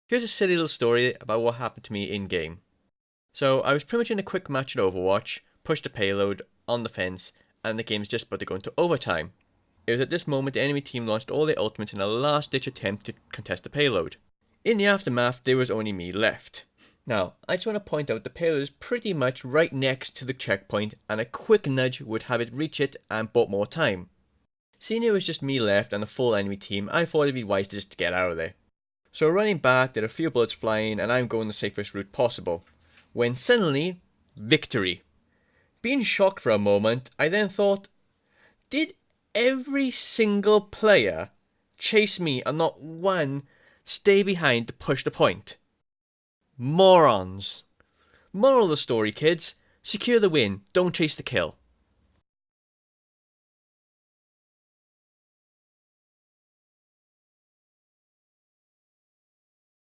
Here's a silly little story about what happened to me in-game. So, I was pretty much in a quick match at Overwatch, pushed a payload on the fence, and the game's just about to go into overtime. It was at this moment the enemy team launched all their ultimates in a last-ditch attempt to contest the payload. In the aftermath, there was only me left. Now, I just want to point out the payload is pretty much right next to the checkpoint, and a quick nudge would have it reach it and bought more time. Seeing it was just me left and the full enemy team, I thought it'd be wise to just get out of there. So running back, there are a few bullets flying, and I'm going the safest route possible. When suddenly, victory. Being shocked for a moment, I then thought, did every single player chase me and not one stay behind to push the point? Morons. Moral of the story, kids. Secure the win, don't chase the kill.